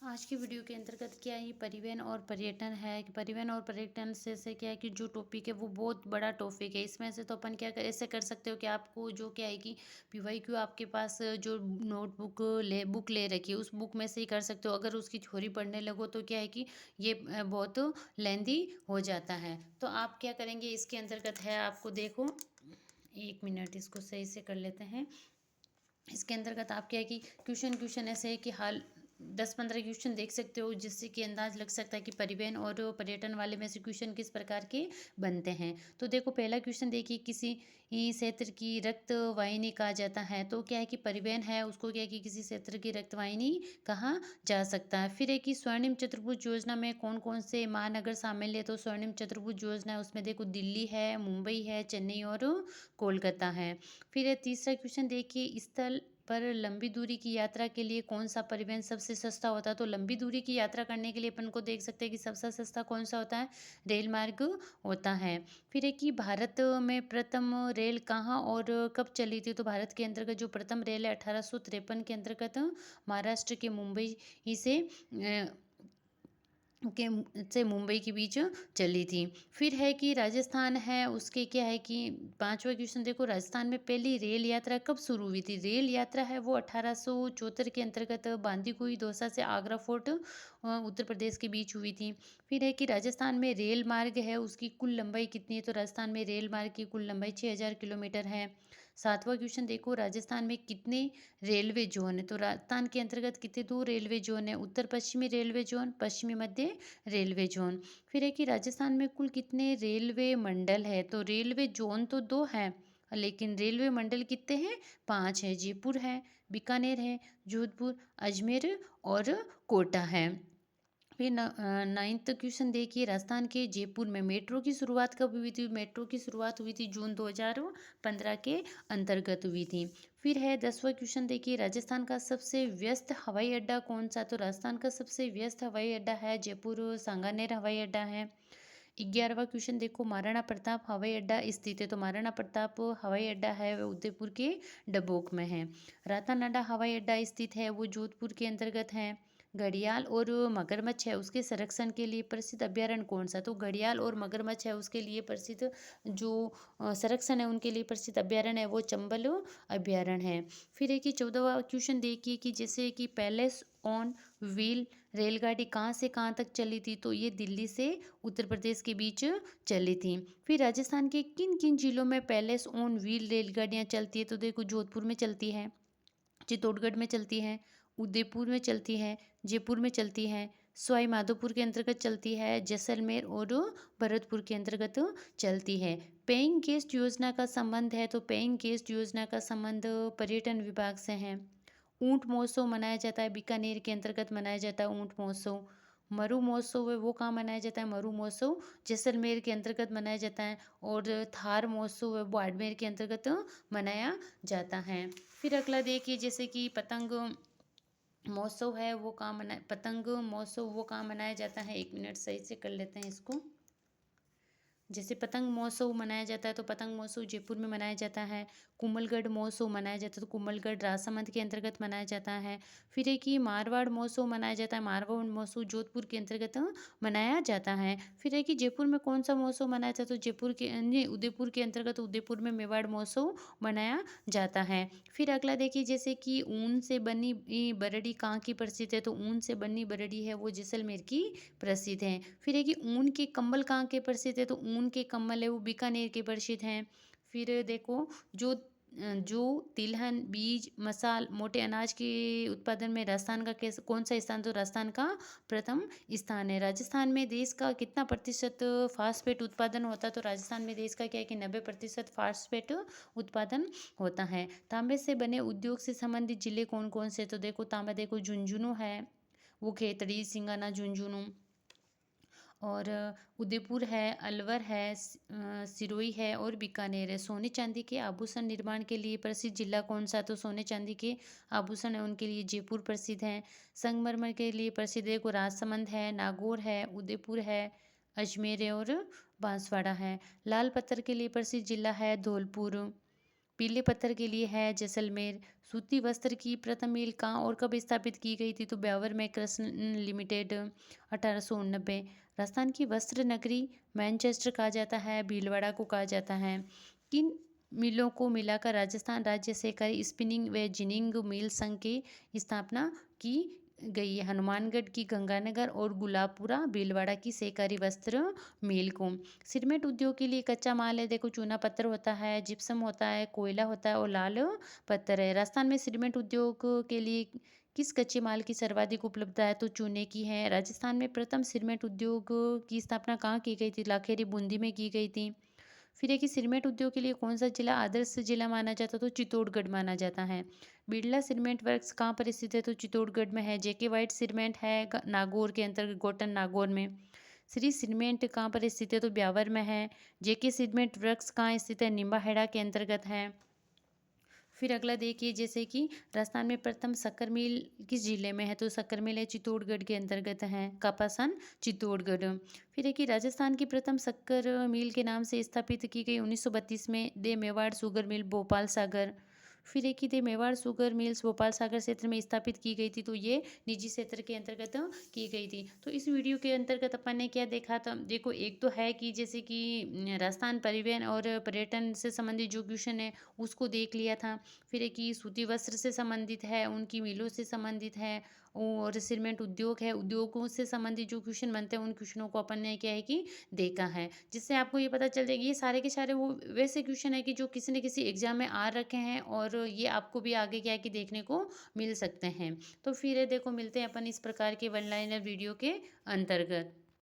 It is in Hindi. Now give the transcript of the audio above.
आज की वीडियो के अंतर्गत क्या है, ये परिवहन और पर्यटन है कि परिवहन और पर्यटन से क्या है कि जो टॉपिक है वो बहुत बड़ा टॉपिक है। इसमें से तो अपन ऐसे कर सकते हो कि आपको जो क्या है कि पीवाईक्यू आपके पास जो नोटबुक बुक ले रखी है उस बुक में से ही कर सकते हो। अगर उसकी थ्योरी पढ़ने लगो तो क्या है कि ये बहुत लेंदी हो जाता है। तो आप क्या करेंगे, इसके अंतर्गत है आपको देखो, 1 मिनट इसको सही से कर लेते हैं। इसके अंतर्गत आप क्या है कि क्वेश्चन क्वेश्चन ऐसे है कि हाल 10-15 क्वेश्चन देख सकते हो, जिससे कि अंदाज लग सकता है कि परिवहन और पर्यटन वाले में से क्वेश्चन किस प्रकार के बनते हैं। तो देखो पहला क्वेश्चन देखिए, किसी ही क्षेत्र की रक्त वाहिनी कहा जाता है। तो क्या है कि परिवहन है उसको क्या है कि किसी क्षेत्र की रक्त वाहिनी कहा जा सकता है। फिर है कि स्वर्णिम चतुर्भुज योजना में कौन कौन से महानगर शामिल है। तो स्वर्णिम चतुर्भुज योजना है उसमें देखो दिल्ली है, मुंबई है, चेन्नई और कोलकाता है। फिर है तीसरा क्वेश्चन देखिए, स्थल पर लंबी दूरी की यात्रा के लिए कौन सा परिवहन सबसे सस्ता होता है। तो लंबी दूरी की यात्रा करने के लिए अपन को देख सकते हैं कि सबसे सस्ता कौन सा होता है, रेल मार्ग होता है। फिर है कि भारत में प्रथम रेल कहाँ और कब चली थी। तो भारत के अंतर्गत जो प्रथम रेल है 1853 के अंतर्गत महाराष्ट्र के मुंबई ही से मुंबई के बीच चली थी। फिर है कि राजस्थान है उसके क्या है कि पांचवा क्वेश्चन देखो, राजस्थान में पहली रेल यात्रा कब शुरू हुई थी। रेल यात्रा है वो 1874 के अंतर्गत बांदीकुई दौसा से आगरा फोर्ट उत्तर प्रदेश के बीच हुई थी। फिर है कि राजस्थान में रेल मार्ग है उसकी कुल लंबाई कितनी है। तो राजस्थान में रेल मार्ग की कुल लंबाई 6000 किलोमीटर है। सातवां क्वेश्चन देखो, राजस्थान में कितने रेलवे जोन है। तो राजस्थान के अंतर्गत कितने, 2 रेलवे जोन है, उत्तर पश्चिमी रेलवे जोन, पश्चिमी मध्य रेलवे जोन। फिर है कि राजस्थान में कुल कितने रेलवे मंडल है। तो रेलवे जोन तो 2 है, लेकिन रेलवे मंडल कितने हैं, 5 है। जयपुर है, बीकानेर है, जोधपुर, अजमेर और कोटा है। फिर नाइन्थ क्वेश्चन देखिए, राजस्थान के जयपुर में मेट्रो की शुरुआत कब हुई थी। मेट्रो की शुरुआत हुई थी जून 2015 के अंतर्गत हुई थी। फिर है 10वां क्वेश्चन देखिए, राजस्थान का सबसे व्यस्त हवाई अड्डा कौन सा। तो राजस्थान का सबसे व्यस्त हवाई अड्डा है जयपुर सांगानेर हवाई अड्डा है। 11वां क्वेश्चन देखो, महाराणा प्रताप हवाई अड्डा स्थित है। तो महाराणा प्रताप हवाई अड्डा है वह उदयपुर के डबोक में है। रातानाडा हवाई अड्डा स्थित है वो जोधपुर के अंतर्गत है। घड़ियाल और मगरमच्छ है उसके संरक्षण के लिए प्रसिद्ध अभ्यारण्य कौन सा। तो घड़ियाल और मगरमच्छ है उसके लिए प्रसिद्ध जो संरक्षण है उनके लिए प्रसिद्ध अभ्यारण्य है वो चंबल अभ्यारण्य है। फिर है कि 14वां क्वेश्चन देखिए कि जैसे कि पैलेस ऑन व्हील रेलगाड़ी कहाँ से कहाँ तक चली थी। तो ये दिल्ली से उत्तर प्रदेश के बीच चली थी। फिर राजस्थान के किन किन जिलों में पैलेस ऑन व्हील रेलगाड़ियाँ चलती है। तो देखो जोधपुर में चलती है, चित्तौड़गढ़ में चलती है, उदयपुर में चलती है, जयपुर में चलती है, सवाई माधोपुर के अंतर्गत चलती है, जैसलमेर और भरतपुर के अंतर्गत चलती है। पेइंग गेस्ट योजना का संबंध है। तो पेइंग गेस्ट योजना का संबंध पर्यटन विभाग से है। ऊंट महोत्सव मनाया जाता है, बीकानेर के अंतर्गत मनाया जाता है ऊंट महोत्सव। मरु महोत्सव है वो कहाँ मनाया जाता है, मरु महोत्सव जैसलमेर के अंतर्गत मनाया जाता है। और थार महोत्सव है वो बाड़मेर के अंतर्गत मनाया जाता है। फिर अगला देखिए, जैसे कि पतंग महोत्सव है वो कहाँ मना पतंग महोत्सव वो कहाँ मनाया जाता है। 1 मिनट सही से कर लेते हैं इसको। जैसे पतंग महोत्सव मनाया जाता है तो पतंग महोत्सव जयपुर में मनाया जाता है। कुंभलगढ़ महोत्सव मनाया जाता है तो कुंभलगढ़ राजसमंद के अंतर्गत मनाया जाता है। फिर एक ही मारवाड़ महोत्सव मनाया जाता है, मारवाड़ महोत्सव जोधपुर के अंतर्गत मनाया जाता है। फिर एक ही जयपुर में कौन सा महोत्सव मनाया जाता है। तो जयपुर के नहीं, उदयपुर के अंतर्गत उदयपुर में मेवाड़ महोत्सव मनाया जाता है। फिर अगला देखिए, जैसे कि ऊन से बनी बरड़ी कहाँ की प्रसिद्ध है। तो ऊन से बनी बरड़ी है वो जैसलमेर की प्रसिद्ध है। फिर है कि ऊन के कंबल कहाँ के प्रसिद्ध है। तो ऊन के कंबल है वो बीकानेर के प्रसिद्ध हैं। फिर देखो जो तिलहन बीज मसाल मोटे अनाज के उत्पादन में राजस्थान का कैसे कौन सा स्थान। तो राजस्थान का प्रथम स्थान है। राजस्थान में देश का कितना प्रतिशत फास्फेट उत्पादन होता है। तो राजस्थान में देश का क्या है कि 90% फास्फेट उत्पादन होता है। तांबे से बने उद्योग से संबंधित जिले कौन कौन से। तो देखो तांबा देखो झुंझुनू है वो खेतड़ी सिंगाना झुंझुनू, और उदयपुर है, अलवर है, सिरोही है और बीकानेर है। सोने चांदी के आभूषण निर्माण के लिए प्रसिद्ध जिला कौन सा। तो सोने चांदी के आभूषण है उनके लिए जयपुर प्रसिद्ध है। संगमरमर के लिए प्रसिद्ध है को राजसमंद है, नागौर है, उदयपुर है, अजमेर है और बांसवाड़ा है। लाल पत्थर के लिए प्रसिद्ध जिला है धौलपुर। पीले पत्थर के लिए है जैसलमेर। सूती वस्त्र की प्रथम मिल कहाँ और कब स्थापित की गई थी? तो ब्यावर में कृष्ण लिमिटेड 1889। राजस्थान की वस्त्र नगरी मैनचेस्टर कहा जाता है, भीलवाड़ा को कहा जाता है। किन मिलों को मिलाकर राजस्थान राज्य सहकारी स्पिनिंग व जिनिंग मिल संघ की स्थापना की गई है? हनुमानगढ़ की गंगानगर और गुलाबपुरा भीलवाड़ा की सहकारी वस्त्र मिल को। सिरमेंट उद्योग के लिए कच्चा माल है, देखो चूना पत्थर होता है, जिप्सम होता है, कोयला होता है और लाल पत्थर है। राजस्थान में सिरमेंट उद्योग के लिए किस कच्चे माल की सर्वाधिक उपलब्धता है? तो चूने की है। राजस्थान में प्रथम सिरमेंट उद्योग की स्थापना कहाँ की गई थी? लाखेरी बूंदी में की गई थी। फिर है कि सिरमेंट उद्योग के लिए कौन सा जिला आदर्श जिला माना जाता है? तो चित्तौड़गढ़ माना जाता है। बिरला सिरमेंट वर्क्स कहाँ पर स्थित है? तो चित्तौड़गढ़ में है। जेके वाइट सिरमेंट है नागौर के अंतर्गत, गोटन नागौर में। श्री सिरमेंट कहाँ पर स्थित है? तो ब्यावर में है। जेके सिरमेंट वर्क्स कहाँ स्थित है? निम्बाहेड़ा के अंतर्गत है। फिर अगला देखिए जैसे कि राजस्थान में प्रथम शक्कर मिल किस जिले में है? तो शक्कर मिल है चित्तौड़गढ़ के अंतर्गत है। कापासन चित्तौड़गढ़। फिर है कि राजस्थान की प्रथम शक्कर मिल के नाम से स्थापित की गई 1932 में दे मेवाड़ शुगर मिल भोपाल सागर। फिर है कि दे मेवाड़ शुगर मिल्स भोपाल सागर क्षेत्र में स्थापित की गई थी, तो ये निजी क्षेत्र के अंतर्गत की गई थी। तो इस वीडियो के अंतर्गत अपन ने क्या देखा था? देखो एक तो है कि जैसे कि राजस्थान परिवहन और पर्यटन से संबंधित जो क्वेश्चन है उसको देख लिया था। फिर है कि सूती वस्त्र से संबंधित है, उनकी मिलों से संबंधित है और सिरमेंट उद्योग है, उद्योगों से संबंधित जो क्वेश्चन बनते हैं उन क्वेश्चनों को अपन ने क्या है कि देखा है, जिससे आपको ये पता चल जाएगा ये सारे के सारे वो वैसे क्वेश्चन है कि जो किसी न किसी एग्जाम में आ रखे हैं और ये आपको भी आगे क्या है कि देखने को मिल सकते हैं। तो फिर देखो मिलते हैं अपन इस प्रकार के वन लाइनर वीडियो के अंतर्गत।